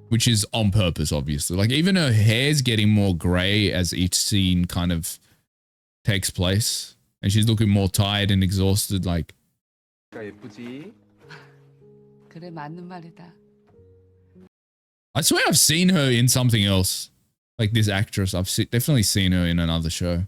Which is on purpose, obviously. Like even her hair's getting more gray as each scene kind of takes place. And she's looking more tired and exhausted, like. 그래, 맞는 말이다. I swear I've seen her in something else. Like this actress, I've definitely seen her in another show.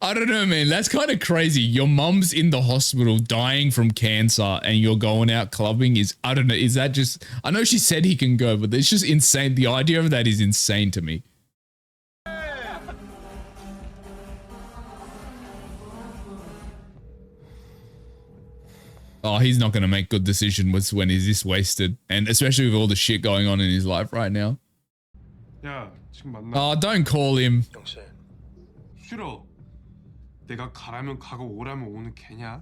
I don't know, man. That's kind of crazy. Your mum's in the hospital dying from cancer and you're going out clubbing is, I don't know, is that just, I know she said he can go, but it's just insane. The idea of that is insane to me. Oh, he's not going to make good decisions when he's this wasted. And especially with all the shit going on in his life right now. 야, 지금 만나. Oh, don't call him. 영신. 싫어. 내가 가라면 가고 오라면 오는 개냐?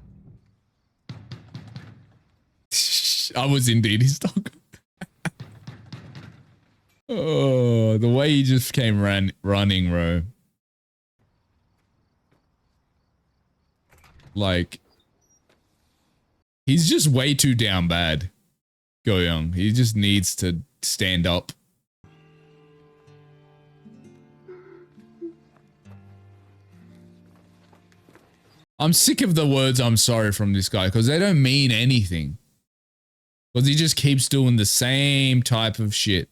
I was indeed his dog. Oh, the way he just came running, bro. Like, he's just way too down bad. Go Young. He just needs to stand up. I'm sick of the words I'm sorry from this guy because they don't mean anything. Because he just keeps doing the same type of shit.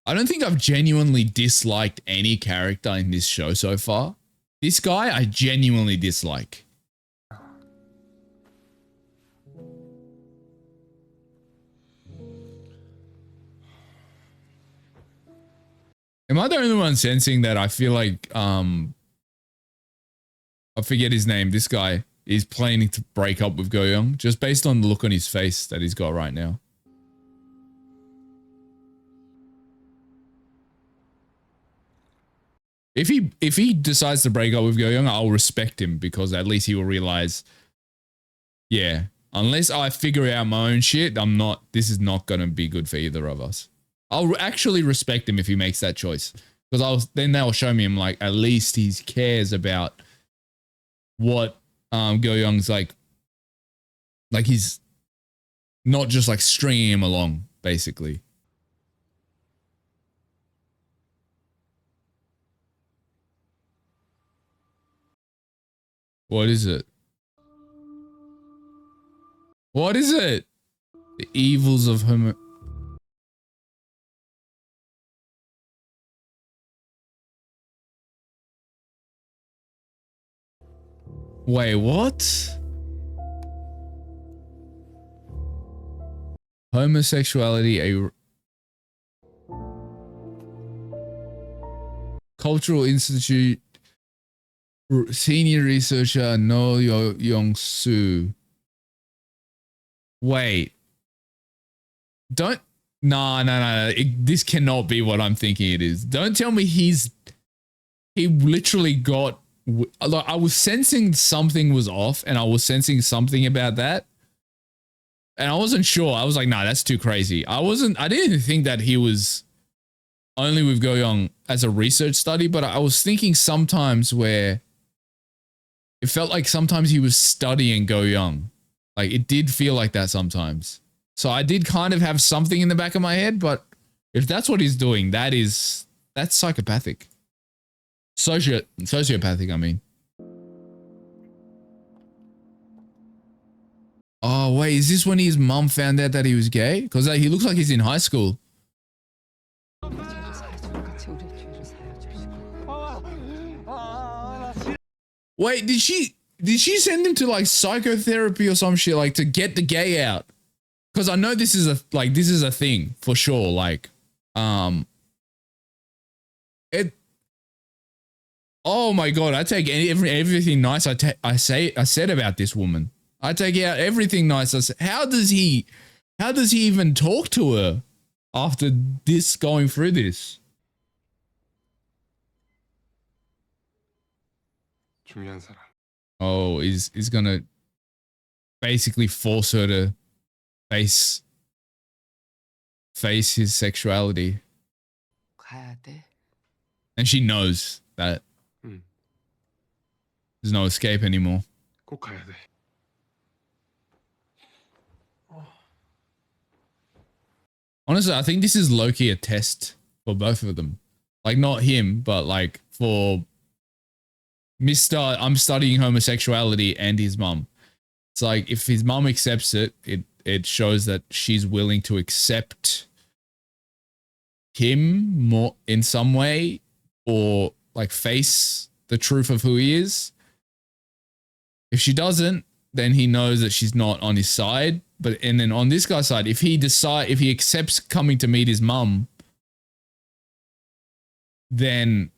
I don't think I've genuinely disliked any character in this show so far. This guy I genuinely dislike. Am I the only one sensing that I feel like I forget his name, this guy is planning to break up with Go Young just based on the look on his face that he's got right now? If he decides to break up with Go Young, I'll respect him because at least he will realize, yeah, unless I figure out my own shit, this is not going to be good for either of us. I'll actually respect him if he makes that choice because then they'll show me him like at least he cares about what Go Young's like he's not just like stringing him along basically. What is it? What is it? The evils of homo. Wait, what? Homosexuality, a cultural institute, senior researcher No Yong Soo. Wait. Don't. No. This cannot be what I'm thinking it is. Don't tell me he literally got. Like, I was sensing something was off and I was sensing something about that. And I wasn't sure. I was like, nah, that's too crazy. I didn't think that he was only with Go Young as a research study, but I was thinking sometimes where it felt like sometimes he was studying Go Young. Like it did feel like that sometimes. So I did kind of have something in the back of my head, but if that's what he's doing, that's psychopathic. Sociopathic, I mean. Oh, wait, is this when his mum found out that he was gay? Because he looks like he's in high school. Wait, did she send him to like psychotherapy or some shit, like to get the gay out? Because I know this is a thing for sure. Like, oh my God, I take everything nice I said about this woman. I take out everything nice. How does he even talk to her after this, going through this? 중요한 사람. Oh, is gonna basically force her to face his sexuality. 가야 돼. And she knows that there's no escape anymore. 꼭 가야 돼. Honestly, I think this is low-key a test for both of them. Like, not him, but like for Mr. I'm studying homosexuality and his mum. It's like if his mum accepts it, it shows that she's willing to accept him more in some way or like face the truth of who he is. If she doesn't, then he knows that she's not on his side. And then on this guy's side, if he accepts coming to meet his mum, then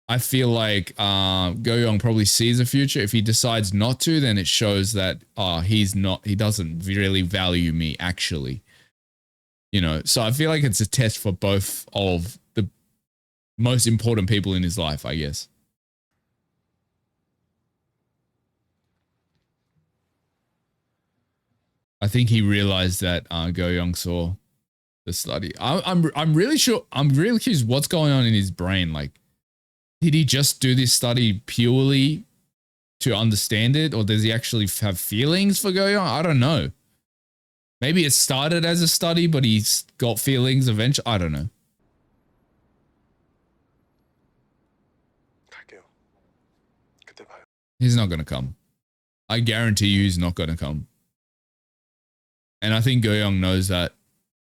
I feel like Go Young probably sees a future. If he decides not to, then it shows that he doesn't really value me actually. You know, so I feel like it's a test for both of the most important people in his life, I guess. I think he realized that Go Young saw the study. I'm really sure. I'm really curious what's going on in his brain. Like, did he just do this study purely to understand it, or does he actually have feelings for Go Young? I don't know. Maybe it started as a study, but he's got feelings eventually. I don't know. 갈게요. 그때 봐요. He's not gonna come. I guarantee you, he's not gonna come. And I think Go Young knows that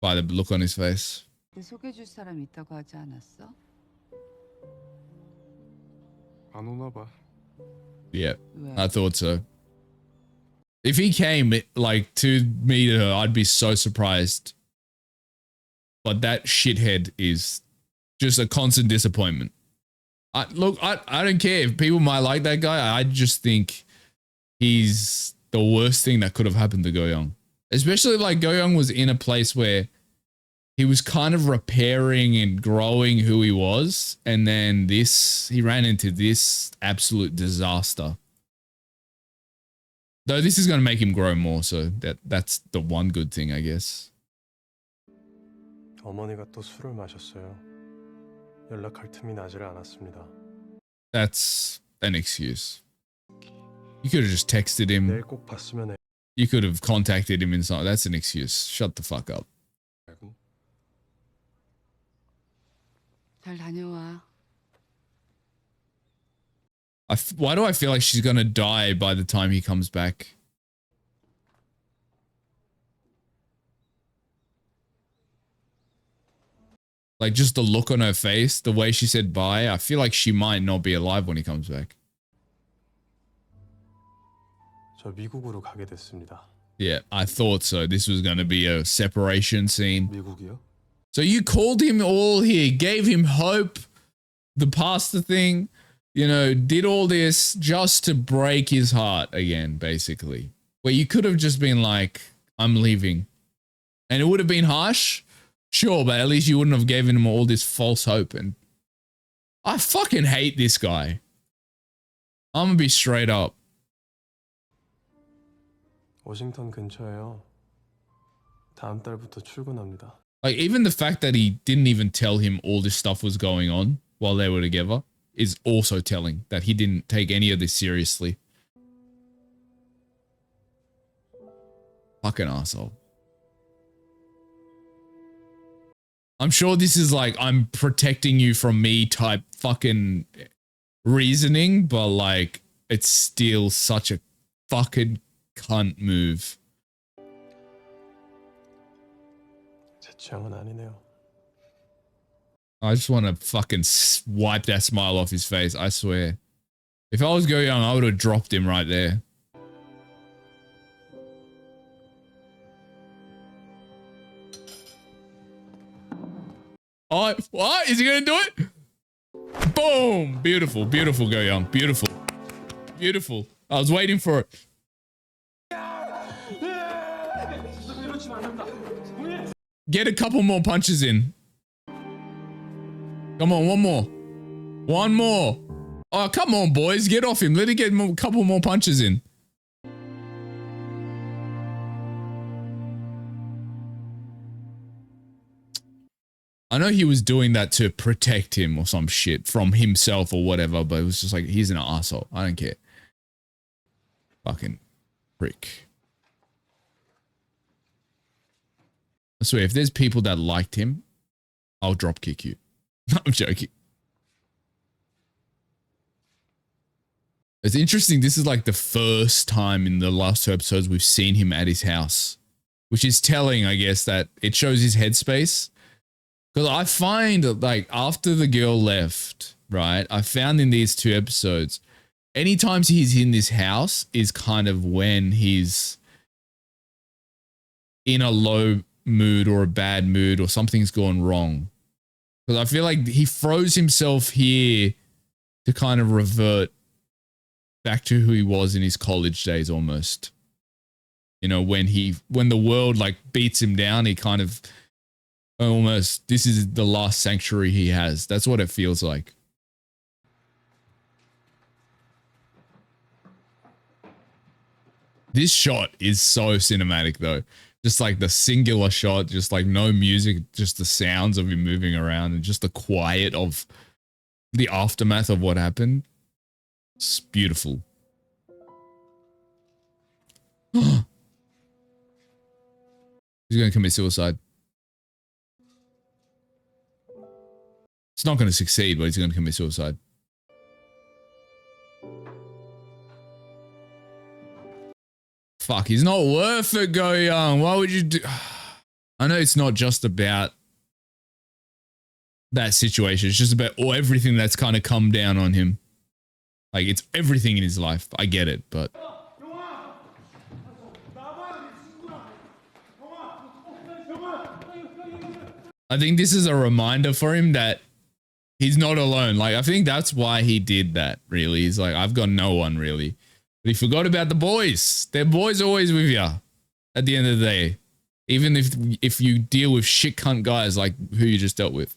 by the look on his face. 소개해줄 사람 있다고 하지 않았어? 안 오나 봐. Yeah, I thought so. If he came like to meet her, I'd be so surprised. But that shithead is just a constant disappointment. I don't care if people might like that guy. I just think he's the worst thing that could have happened to Go Young. Especially like Go Young was in a place where he was kind of repairing and growing who he was. And then he ran into this absolute disaster. Though this is going to make him grow more. So that's the one good thing, I guess. 어머니가 또 술을 마셨어요. 연락할 틈이 나지를 않았습니다. That's an excuse. You could have just texted him. 내일 꼭 봤으면 해. You could have contacted him in some. That's an excuse. Shut the fuck up. 잘 다녀와. Why do I feel like she's gonna die by the time he comes back? Like just the look on her face, the way she said bye, I feel like she might not be alive when he comes back. 저 미국으로 가게 됐습니다. Yeah, I thought so. This was gonna be a separation scene. 미국이요? So you called him all here, gave him hope, the pastor thing, you know, did all this just to break his heart again, basically. Where you could have just been like, I'm leaving. And it would have been harsh, sure, but at least you wouldn't have given him all this false hope. And I fucking hate this guy. I'm gonna be straight up. 워싱턴 근처에요. 다음 달부터 출근합니다. Like, even the fact that he didn't even tell him all this stuff was going on while they were together is also telling that he didn't take any of this seriously. Fucking asshole. I'm sure this is like, I'm protecting you from me type fucking reasoning, but like, it's still such a fucking cunt move. 제 취향은 아니네요. I just want to fucking wipe that smile off his face, I swear. If I was Go Young, I would have dropped him right there. Oh, what? Is he going to do it? Boom! Beautiful, beautiful, Go Young. Beautiful. Beautiful. I was waiting for it. Get a couple more punches in. Come on, one more. One more. Oh, come on, boys. Get off him. Let him get a couple more punches in. I know he was doing that to protect him or some shit from himself or whatever, but it was just like, he's an asshole. I don't care. Fucking prick. I swear, if there's people that liked him, I'll drop kick you. I'm joking. It's interesting. This is like the first time in the last two episodes we've seen him at his house, which is telling, I guess, that it shows his headspace. Because I find like after the girl left, right, I found in these two episodes, anytime he's in this house is kind of when he's in a low mood or a bad mood or something's gone wrong. Because I feel like he froze himself here to kind of revert back to who he was in his college days almost. You know, when the world like beats him down, he kind of almost, this is the last sanctuary he has. That's what it feels like. This shot is so cinematic though. Just like the singular shot, just like no music, just the sounds of him moving around and just the quiet of the aftermath of what happened. It's beautiful. He's going to commit suicide. It's not going to succeed, but he's going to commit suicide. Fuck, he's not worth it, Go Young. Why would you do... I know it's not just about that situation. It's just about everything that's kind of come down on him. Like, it's everything in his life. I get it, but I think this is a reminder for him that he's not alone. Like, I think that's why he did that, really. He's like, I've got no one, really. But he forgot about the boys. Their boys always with you at the end of the day. Even if you deal with shit cunt guys like who you just dealt with.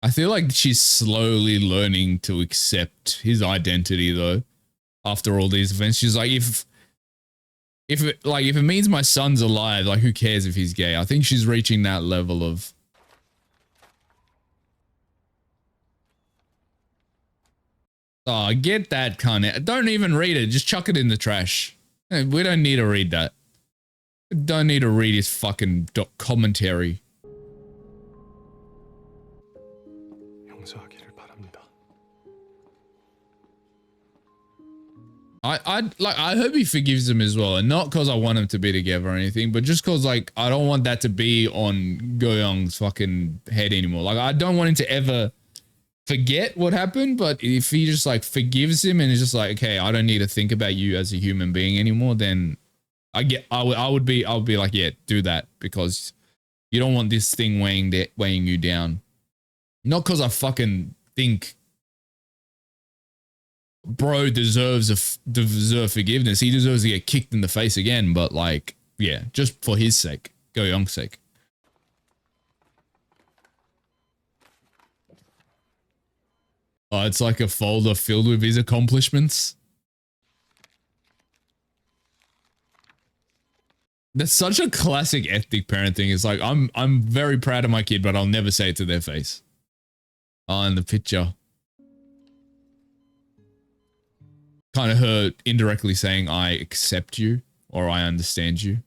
I feel like she's slowly learning to accept his identity, though. After all these events, she's like, if it means my son's alive, like, who cares if he's gay? I think she's reaching that level of. Oh, I get that, cunt. Don't even read it. Just chuck it in the trash. We don't need to read that. We don't need to read his fucking commentary. 용서하기를 바랍니다. I hope he forgives him as well, and not because I want him to be together or anything, but just because, like, I don't want that to be on Go-Young's fucking head anymore. Like, I don't want him to ever forget what happened, but if he just, like, forgives him and is just like, okay, I don't need to think about you as a I being anymore, then I would be like, yeah, do that, because you don't want this thing weighing you down. Not because I fucking think bro deserves forgiveness. He deserves to get kicked in the face again, but, like, yeah, just for his sake, Go-Young's sake. Oh, it's like a folder filled with his accomplishments. That's such a classic ethnic parenting. It's like, I'm very proud of my kid, but I'll never say it to their face. Oh, in the picture. Kind of her indirectly saying, I accept you, or I understand you.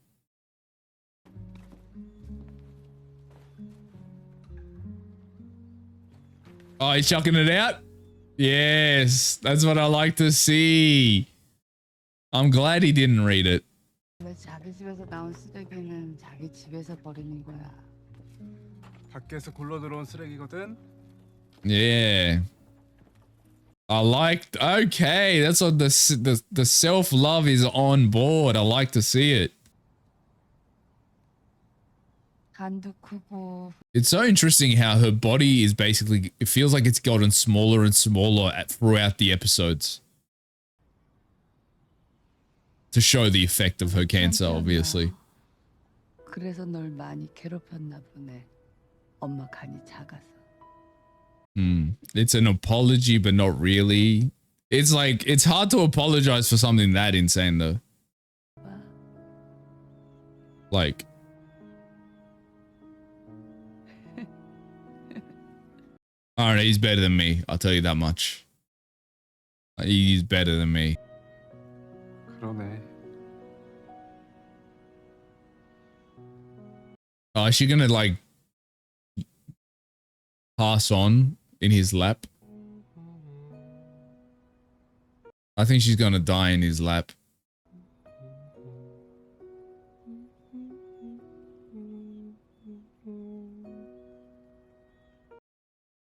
Oh, he's chucking it out? Yes, that's what I like to see. I'm glad he didn't read it. 자기 집에서 나온 쓰레기는 자기 집에서 버리는 거야. 밖에서 굴러 들어온 쓰레기거든. Yeah. I liked, okay, that's what the self-love is on board. I like to see it. 간도 크고. It's so interesting how her body is basically, it feels like it's gotten smaller and smaller throughout the episodes. To show the effect of her cancer, obviously. 그래서 널 많이 괴롭혔나 보네. 엄마 간이 작아서. It's an apology, but not really. It's like, it's hard to apologize for something that insane, though. Like. Alright, he's better than me. I'll tell you that much. He's better than me. 그러네. Oh, is she gonna, like, pass on in his lap? I think she's gonna die in his lap.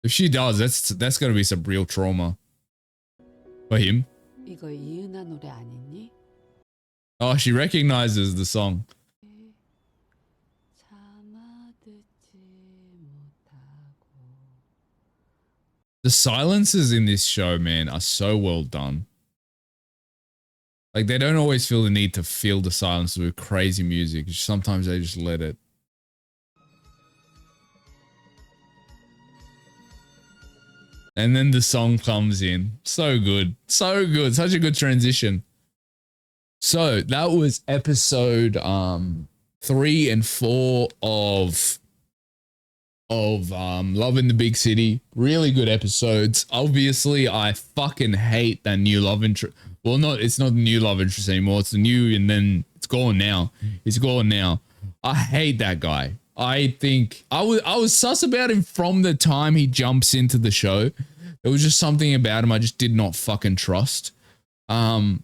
If she does, that's gonna be some real trauma for him. 이거 이은하 노래 아니니? Oh, she recognizes the song. The silences in this show, man, are so well done. Like, they don't always feel the need to fill the silence with crazy music. Sometimes they just let it. And then the song comes in. So good. So good. Such a good transition. So that was episode 3 and 4 of Love in the Big City. Really good episodes. Obviously, I fucking hate that new love interest. Well, it's not the new love interest anymore. It's the new, and then it's gone now. It's gone now. I hate that guy. I think I was sus about him from the time he jumps into the show. There was just something about him I just did not fucking trust. But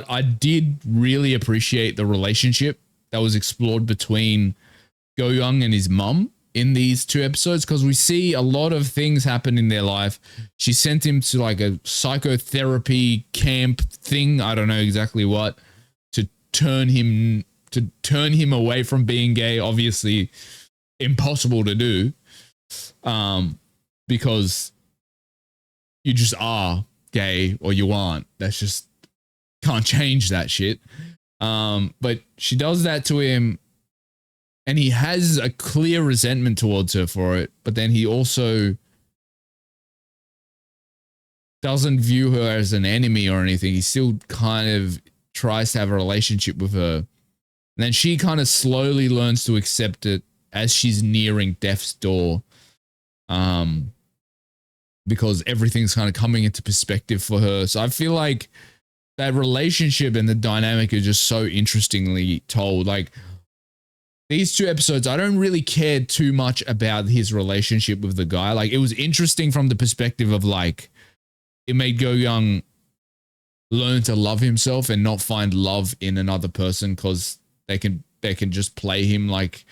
I did really appreciate the relationship that was explored between Go Young and his mum in these 2 episodes, because we see a lot of things happen in their life. She sent him to like a psychotherapy camp thing, I don't know exactly what, to turn him away from being gay. Obviously impossible to do, because you just are gay or you aren't. That's just, can't change that shit. But she does that to him, and he has a clear resentment towards her for it, but then he also doesn't view her as an enemy or anything. He still kind of tries to have a relationship with her. And then she kind of slowly learns to accept it as she's nearing death's door. Because everything's kind of coming into perspective for her. So I feel like that relationship and the dynamic are just so interestingly told. Like, these 2 episodes, I don't really care too much about his relationship with the guy. Like, it was interesting from the perspective of like, it made Go Young learn to love himself and not find love in another person, because they can just play him like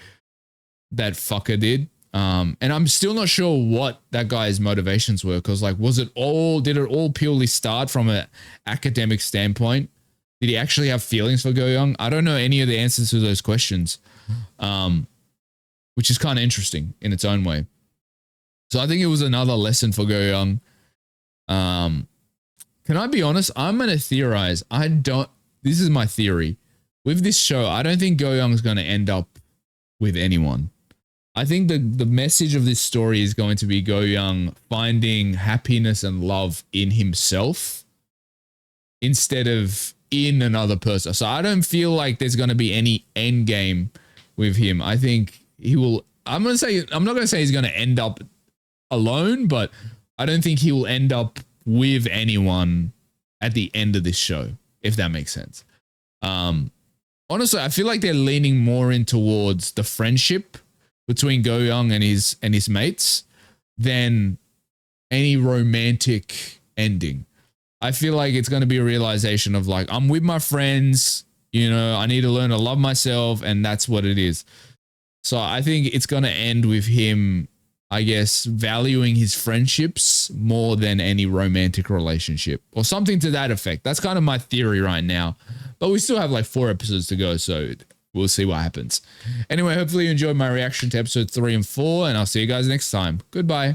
that fucker did. And I'm still not sure what that guy's motivations were, because like, did it all purely start from an academic standpoint? Did he actually have feelings for Go Young? I don't know any of the answers to those questions, which is kind of interesting in its own way. So I think it was another lesson for Go Young. Can I be honest? I'm going to theorize. This is my theory. With this show, I don't think Go Young's going to end up with anyone. I think the message of this story is going to be Go Young finding happiness and love in himself instead of in another person. So I don't feel like there's going to be any end game with him. I think he will, I'm not going to say he's going to end up alone, but I don't think he will end up with anyone at the end of this show, if that makes sense. Honestly, I feel like they're leaning more in towards the friendship between Go Young and his mates than any romantic ending. I feel like it's going to be a realization of like, I'm with my friends, you know, I need to learn to love myself, and that's what it is. So I think it's going to end with him, I guess, valuing his friendships more than any romantic relationship or something to that effect. That's kind of my theory right now, but we still have like 4 episodes to go, so we'll see what happens. Anyway, hopefully you enjoyed my reaction to episode 3 and 4, and I'll see you guys next time. Goodbye.